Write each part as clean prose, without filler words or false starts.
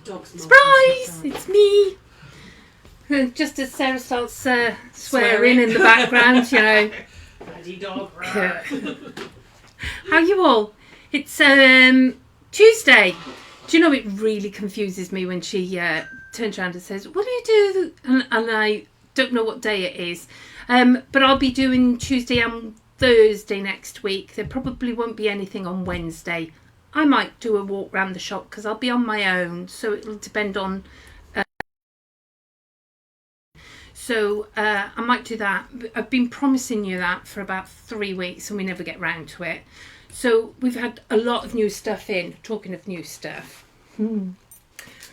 Surprise! It's me! Just as Sarah starts swearing in the background, you know. Daddy dog. How are you all? It's Tuesday. Do you know, it really confuses me when she turns around and says, what do you do? And I don't know what day it is. But I'll be doing Tuesday and Thursday next week. There probably won't be anything on Wednesday. I might do a walk around the shop because I'll be on my own. So it'll depend on... I might do that. I've been promising you that for about 3 weeks and we never get round to it. So we've had a lot of new stuff in. Talking of new stuff.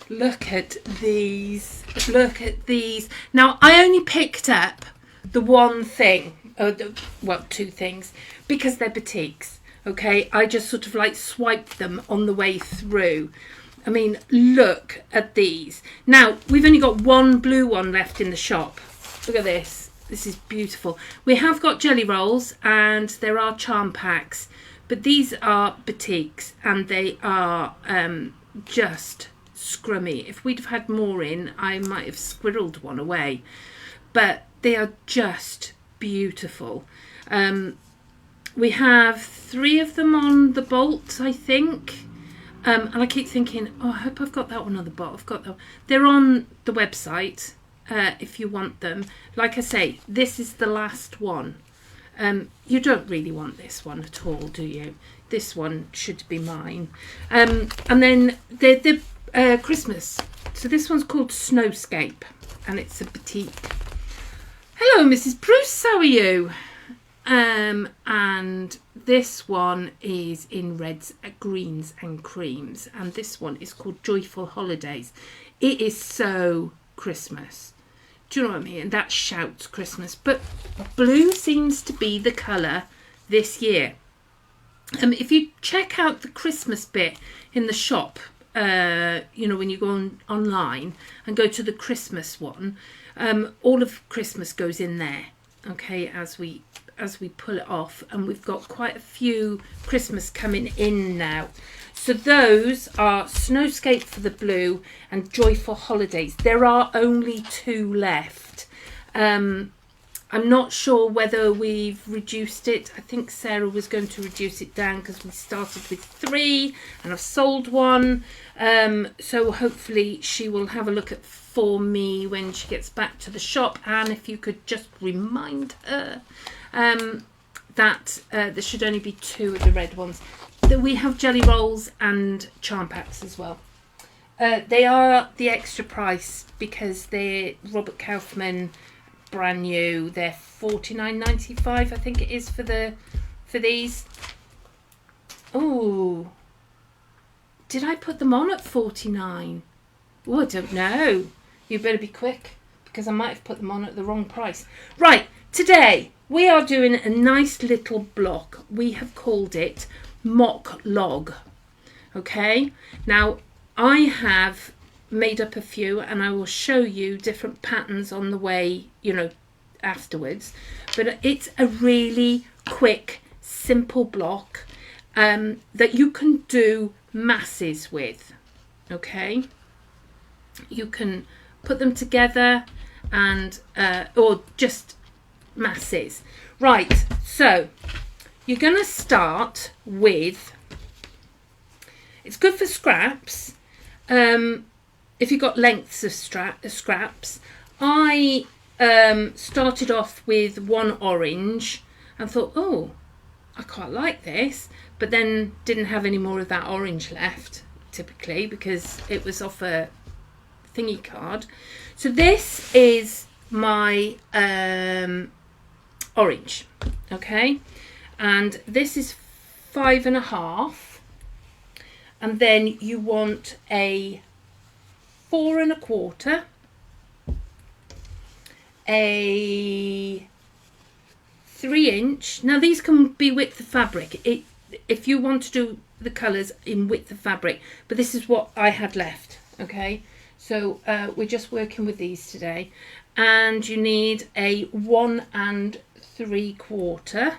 Look at these. Look at these. Now, I only picked up the one thing. Well, two things. Because they're batiks. Okay? I just sort of like swiped them on the way through. I mean, look at these. Now, we've only got one blue one left in the shop. Look at this. This is beautiful. We have got jelly rolls and there are charm packs. But these are batiks and they are just scrummy. If we'd have had more in, I might have squirreled one away. But they are just beautiful. We have 3 of them on the bolt, I think. And I keep thinking, oh, I hope I've got that one on the bottom. I've got them. They're on the website if you want them. Like I say, this is the last one. You don't really want this one at all, do you? This one should be mine. And then the Christmas. So this one's called Snowscape, and it's a batik. Hello, Mrs. Bruce. How are you? And this one is in reds, greens and creams, and this one is called Joyful Holidays. It is so Christmas. Do you know what I mean? And that shouts Christmas. But blue seems to be the colour this year. If you check out the Christmas bit in the shop, you know, when you go online and go to the Christmas one, all of Christmas goes in there. Okay, as we pull it off, and we've got quite a few Christmas coming in now. So those are Snowscape for the blue and Joyful Holidays. There are only 2 left. I'm not sure whether we've reduced it. I think Sarah was going to reduce it down because we started with 3 and I've sold 1. So hopefully she will have a look at for me when she gets back to the shop. And if you could just remind her that there should only be 2 of the red ones. That we have jelly rolls and charm packs as well. They are the extra price because they're Robert Kaufman brand new. They're $49.95, I think it is for these. Oh, did I put them on at $49? Oh, I don't know. You better be quick because I might have put them on at the wrong price. Right, today we are doing a nice little block. We have called it Mock Log. Okay, now I have made up a few and I will show you different patterns on the way, you know, afterwards. But it's a really quick, simple block that you can do masses with. Okay, you can put them together and or just masses. Right, so you're going to start with, it's good for scraps, if you've got lengths of scraps. I started off with 1 orange and thought, oh, I quite like this, but then didn't have any more of that orange left, typically, because it was off a thingy card. So this is my orange, okay? And this is 5.5, and then you want a 4.25, a 3-inch. Now these can be width of fabric if you want to do the colours in width of fabric, but this is what I had left. Okay, so we're just working with these today, and you need a 1 3/4.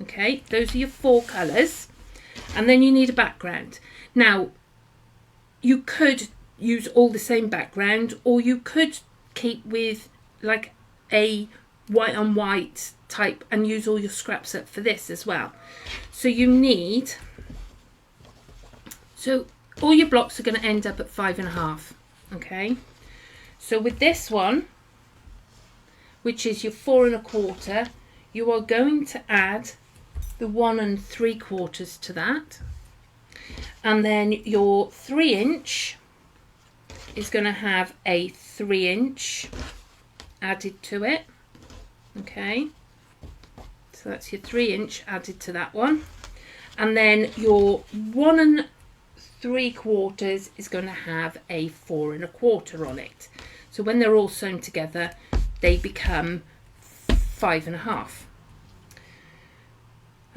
Okay, those are your 4 colours, and then you need a background. Now you could use all the same background, or you could keep with like a white on white type and use all your scraps up for this as well. So you need, so all your blocks are going to end up at 5.5. Okay, so with this one, which is your 4 1/4, you are going to add the 1 3/4 to that, and then your 3" is going to have a 3" added to it. Okay, so that's your 3" added to that one, and then your 1 3/4 is going to have a 4 1/4 on it. So when they're all sewn together, they become 5.5.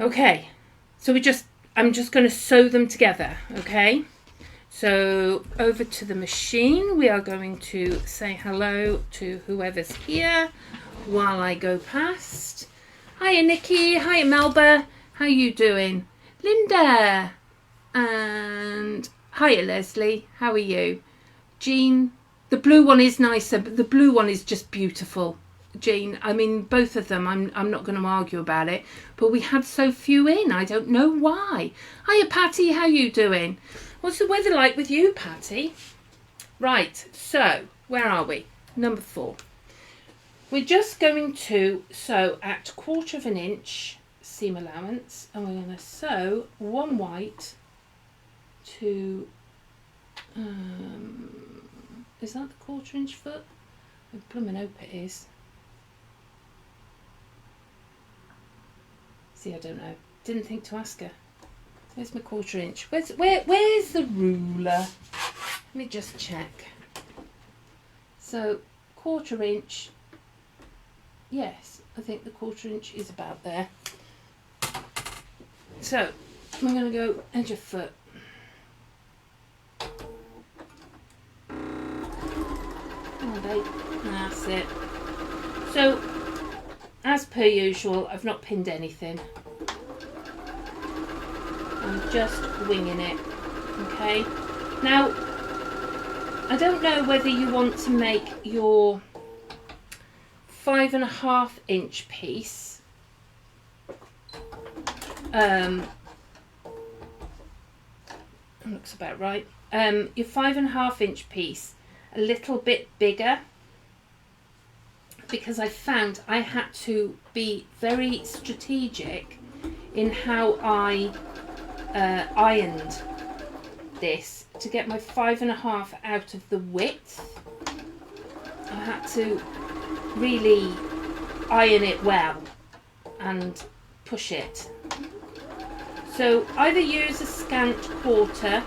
Okay, so I'm just going to sew them together. Okay, so over to the machine, we are going to say hello to whoever's here while I go past. Hiya Nikki, hiya Melba, how you doing? Linda, and hiya Leslie, how are you? Jean, the blue one is nicer, but the blue one is just beautiful. Jean, I mean, both of them, I'm not going to argue about it, but we had so few in, I don't know why. Hiya Patty, how you doing? What's the weather like with you, Patty? Right, so where are we? Number 4. We're just going to sew at 1/4 inch seam allowance, and we're going to sew 1 white to, is that the 1/4 inch foot? I blooming hope it is. See, I don't know. Didn't think to ask her. Where's my 1/4 inch? Where's the ruler? Let me just check. So 1/4 inch. Yes, I think the 1/4 inch is about there. So I'm going to go edge of foot. Oh, babe. That's it. So, as per usual, I've not pinned anything. I'm just winging it. Okay. Now, I don't know whether you want to make your 5.5 inch piece looks about right. Your 5.5 inch piece a little bit bigger, because I found I had to be very strategic in how I ironed this to get my 5.5 out of the width. I had to really iron it well and push it. So either use a scant 1/4.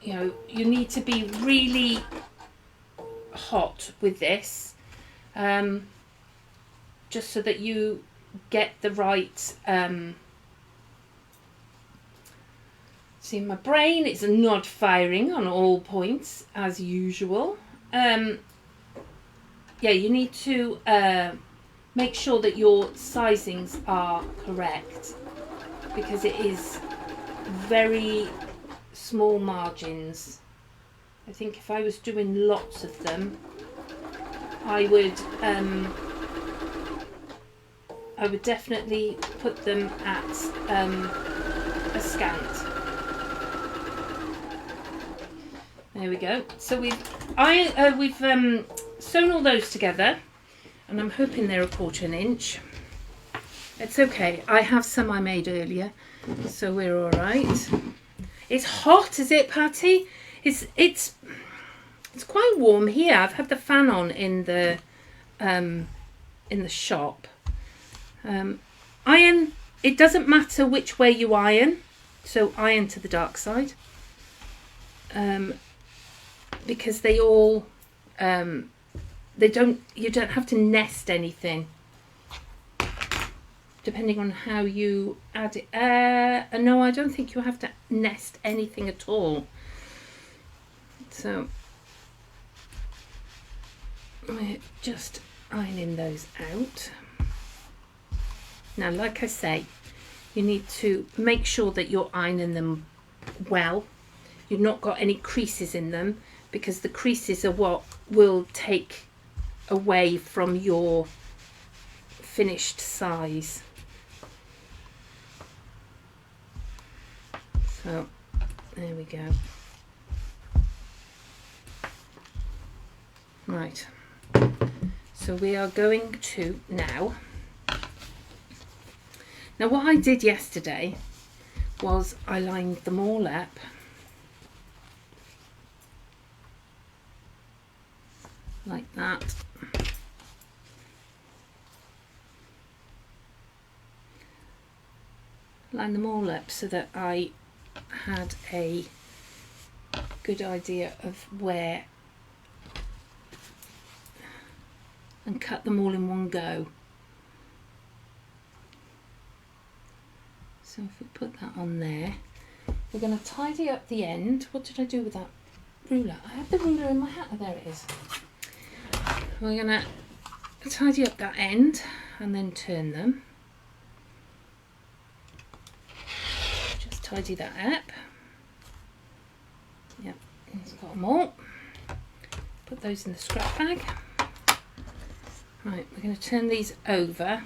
You know, you need to be really hot with this, just so that you get the right, see, my brain is not firing on all points as usual. Yeah, you need to make sure that your sizings are correct, because it is very small margins. I think if I was doing lots of them, I would definitely put them at a scant. There we go. So we've sewn all those together, and I'm hoping they're a 1/4 inch. It's okay. I have some I made earlier, so we're all right. It's hot, is it, Patty? It's quite warm here. I've had the fan on in the shop. Iron. It doesn't matter which way you iron, so iron to the dark side. Because they all you don't have to nest anything, depending on how you add it. No, I don't think you have to nest anything at all. So we're just ironing those out. Now, like I say, you need to make sure that you're ironing them well. You've not got any creases in them, because the creases are what will take away from your finished size. So there we go. Right, so we are going to now what I did yesterday was I lined them all up like that. Line them all up so that I had a good idea of where, and cut them all in one go. So if we put that on there, we're going to tidy up the end. What did I do with that ruler? I had the ruler in my hat. Oh, there it is. We're going to tidy up that end and then turn them. Just tidy that up. Yep, it's got them all. Put those in the scrap bag. Right, we're going to turn these over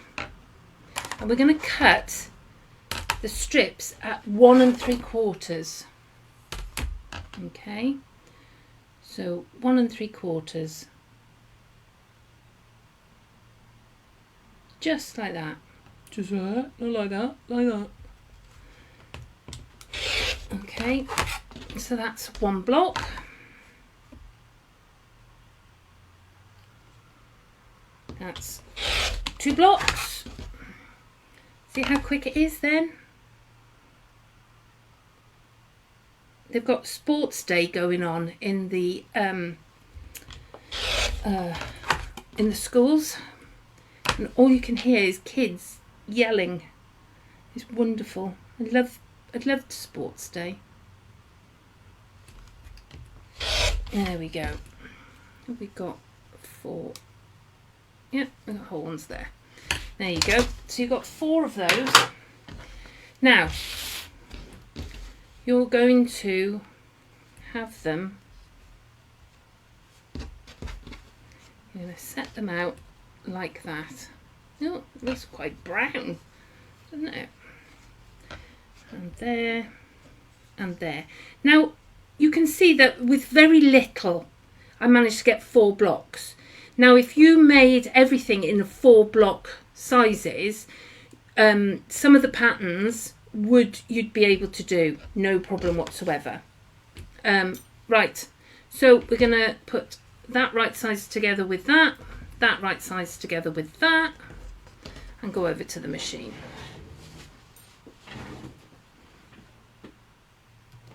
and we're going to cut the strips at 1 3/4. Okay, so 1 3/4, just like that, just like that, not like that, like that. Okay, so that's one block. That's 2 blocks. See how quick it is then? They've got sports day going on in the schools, and all you can hear is kids yelling. It's wonderful. I'd love sports day. There we go. We've got 4. Yep, we've got whole ones there. There you go. So you've got 4 of those. Now, you're going to have them, you're going to set them out like that. Oh, it looks quite brown, doesn't it? And there, and there. Now, you can see that with very little, I managed to get 4 blocks. Now, if you made everything in 4 block sizes, some of the patterns you'd be able to do no problem whatsoever. Right, so we're going to put that right size together with that right size together with that, and go over to the machine.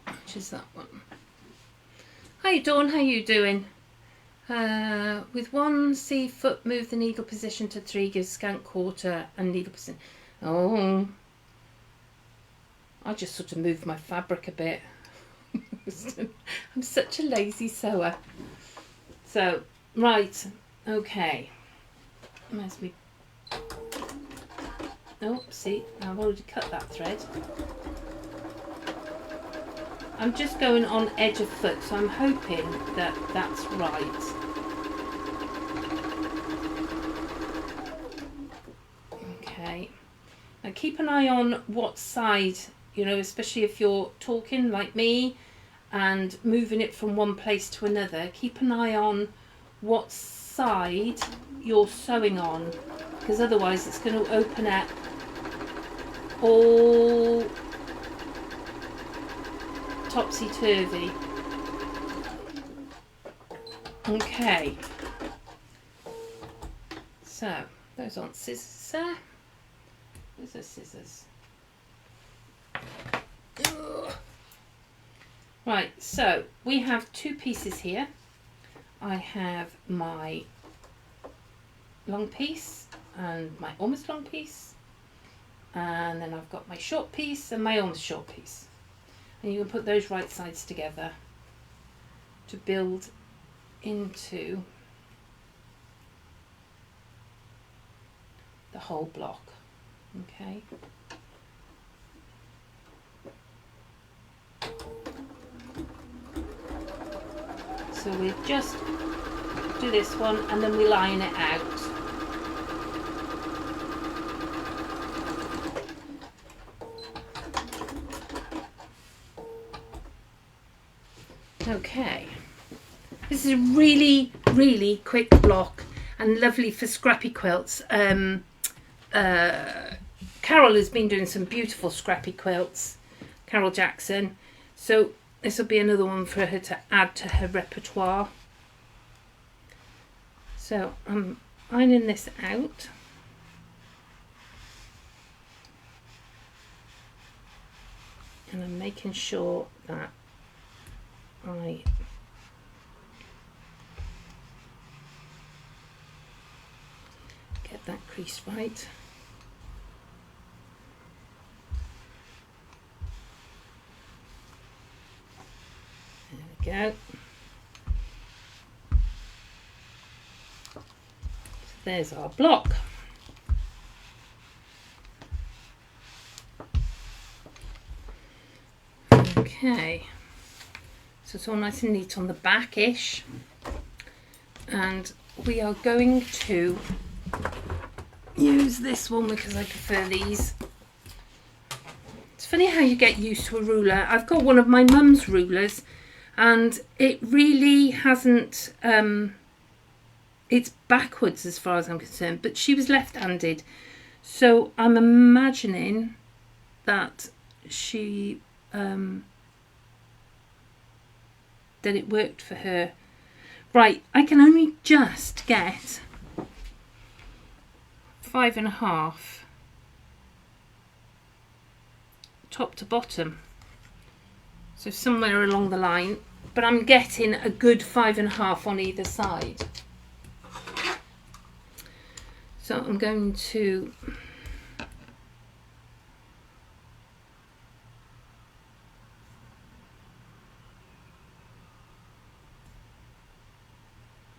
Which is that one. Hi Dawn, how you doing? With 1 C foot, move the needle position to 3, give scant quarter and needle position. Oh, I just sort of moved my fabric a bit. I'm such a lazy sewer. So, right, okay. Where's me? Oh, see, I've already cut that thread. I'm just going on edge of foot, so I'm hoping that that's right. Okay. Now keep an eye on what side, you know, especially if you're talking like me and moving it from one place to another. Keep an eye on what side you're sewing on, because otherwise it's going to open up all topsy-turvy. Okay, so those aren't scissors there. Those are scissors. Ugh. Right, so we have 2 pieces here. I have my long piece and my almost long piece, and then I've got my short piece and my almost short piece. And you can put those right sides together to build into the whole block. Okay. So we just do this one and then we line it out. Okay, this is a really, really quick block and lovely for scrappy quilts. Carol has been doing some beautiful scrappy quilts, Carol Jackson. So this will be another one for her to add to her repertoire. So I'm ironing this out. And I'm making sure that I get that crease right. There we go. So there's our block. Okay. So it's all nice and neat on the back-ish. And we are going to use this one because I prefer these. It's funny how you get used to a ruler. I've got one of my mum's rulers and it really hasn't, it's backwards as far as I'm concerned, but she was left-handed. So I'm imagining that she, that it worked for her. Right, I can only just get 5.5 top to bottom, so somewhere along the line, but I'm getting a good 5.5 on either side. So I'm going to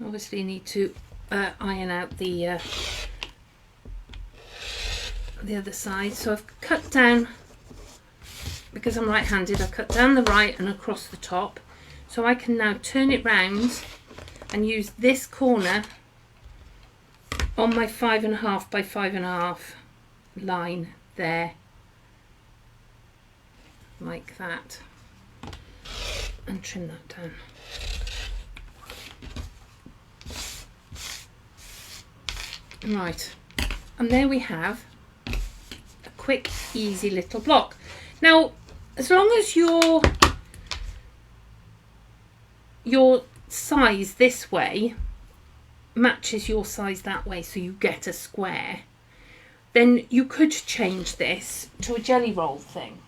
obviously need to iron out the other side. So I've cut down, because I'm right-handed, I cut down the right and across the top. So I can now turn it round and use this corner on my 5.5 by 5.5 line there, like that, and trim that down. Right, and there we have a quick, easy little block. Now, as long as your size this way matches your size that way, so you get a square, then you could change this to a jelly roll thing.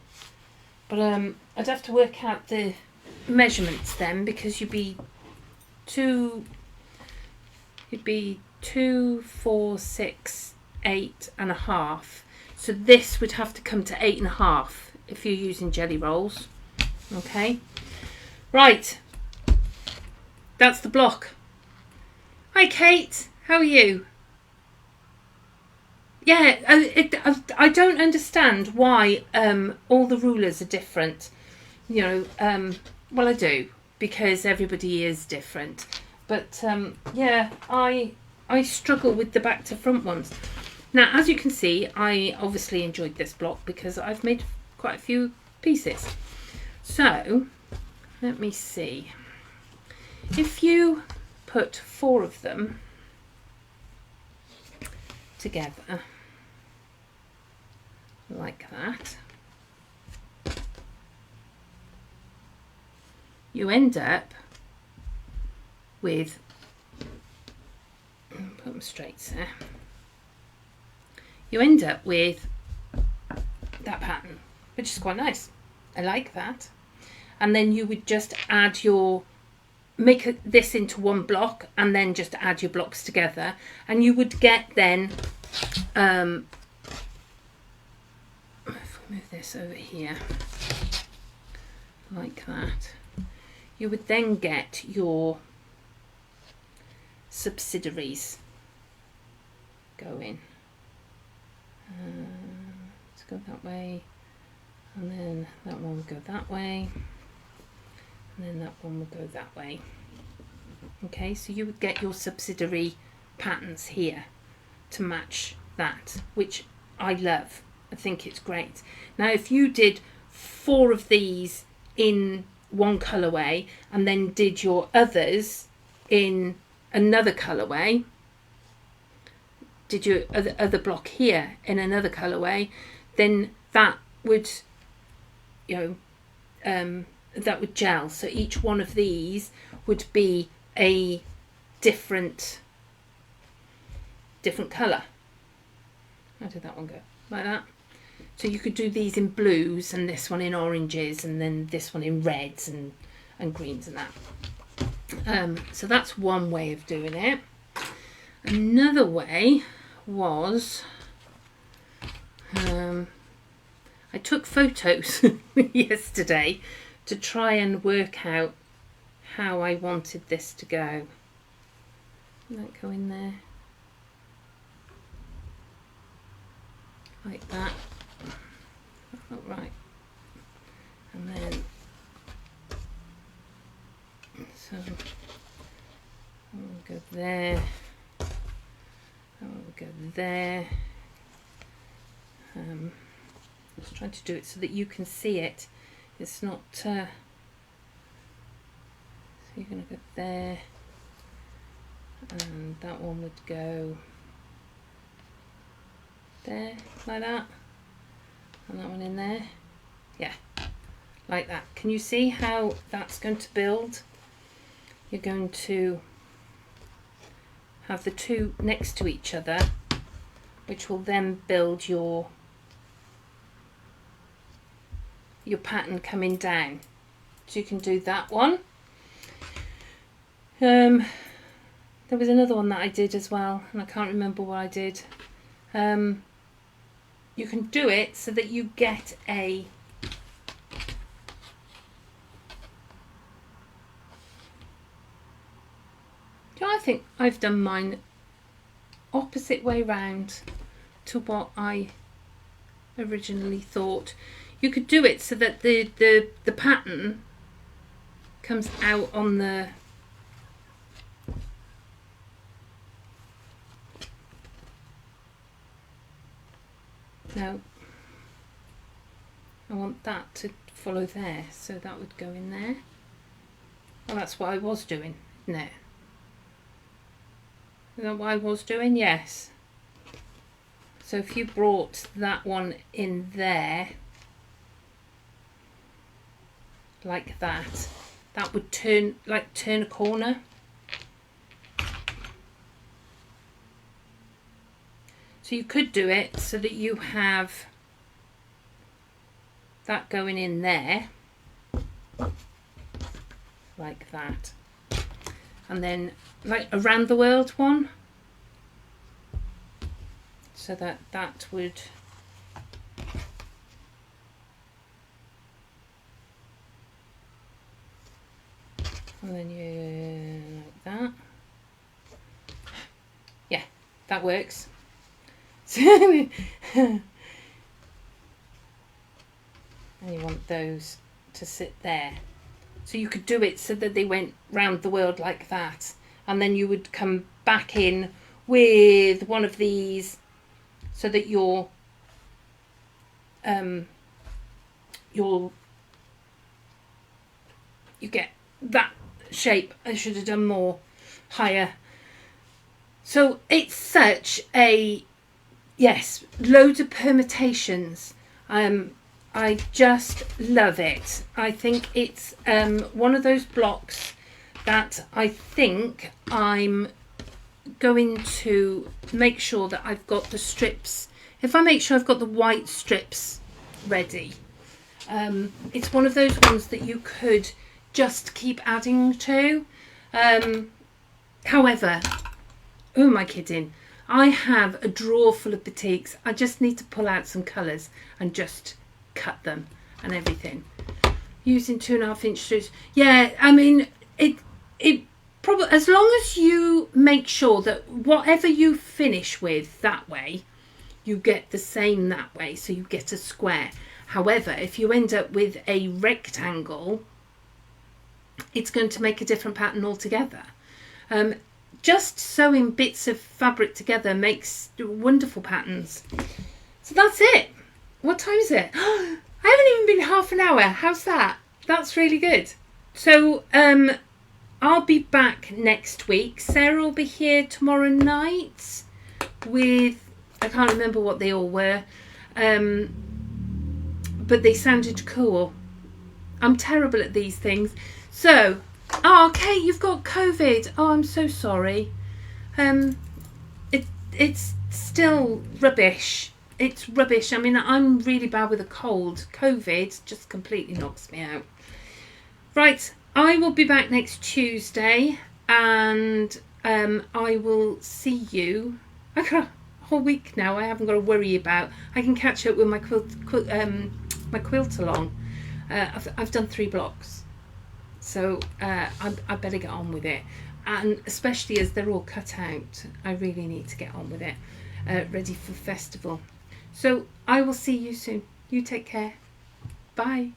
But I'd have to work out the measurements then, because you'd be 2, 4, 6, 8.5. So this would have to come to 8.5 if you're using jelly rolls. Okay, right, that's the block. Hi Kate, how are you? Yeah, I don't understand why all the rulers are different. You know, well, I do, because everybody is different. But yeah, I struggle with the back to front ones. Now, as you can see, I obviously enjoyed this block because I've made quite a few pieces. So let me see. If you put 4 of them together like that, you end up with, put them straight there, you end up with that pattern, which is quite nice. I like that. And then you would just add make this into one block and then just add your blocks together, and you would get then, if we move this over here like that, you would then get your subsidiaries going. Let's go that way, and then that one will go that way, and then that one will go that way. Okay, so you would get your subsidiary patterns here to match that, which I love. I think it's great. Now if you did 4 of these in one colourway and then did your others in another colourway, did your other block here in another colourway, then that would, you know, that would gel. So each one of these would be a different colour. How did that one go? Like that. So you could do these in blues and this one in oranges and then this one in reds and greens and that. So that's one way of doing it. Another way was I took photos yesterday to try and work out how I wanted this to go. That go in there like that. That's not right. And then so I'll go there. I'll go there. Just trying to do it so that you can see it. It's not. So you're going to go there, and that one would go there, like that, and that one in there. Yeah, like that. Can you see how that's going to build? You're going to have the two next to each other, which will then build your pattern coming down. So you can do that one. There was another one that I did as well, and I can't remember what I did. You can do it so that you get a I think I've done mine opposite way round to what I originally thought. You could do it so that the pattern comes out on the no, I want that to follow there, so that would go in there. Well, that's what I was doing, isn't it? Is that what I was doing? Yes. So if you brought that one in there, like that, that would turn a corner. So you could do it so that you have that going in there, like that. And then like around the world one, so that would and then you like that. Yeah, that works. And you want those to sit there. So you could do it so that they went round the world like that, and then you would come back in with one of these so that you get that shape. I should have done more higher. So it's such a, yes, loads of permutations. I just love it. I think it's one of those blocks that I think I'm going to make sure that I've got the strips. If I make sure I've got the white strips ready, it's one of those ones that you could just keep adding to. However, who am I kidding? I have a drawer full of batiks. I just need to pull out some colours and just cut them and everything using 2.5 inch strips. Yeah, I mean it probably, as long as you make sure that whatever you finish with that way, you get the same that way, so you get a square. However, if you end up with a rectangle, it's going to make a different pattern altogether. Just sewing bits of fabric together makes wonderful patterns. So that's it. What time is it? I haven't even been half an hour. How's that? That's really good. So I'll be back next week. Sarah will be here tomorrow night with, I can't remember what they all were, but they sounded cool. I'm terrible at these things. So, oh, Kate, you've got COVID. Oh, I'm so sorry. It's still rubbish. It's rubbish. I mean, I'm really bad with a cold. COVID just completely knocks me out. Right, I will be back next Tuesday, and I will see you. I've got a whole week now. I haven't got to worry about. I can catch up with my quilt along. I've done 3 blocks, so I better get on with it. And especially as they're all cut out, I really need to get on with it, ready for festival. So I will see you soon. You take care. Bye.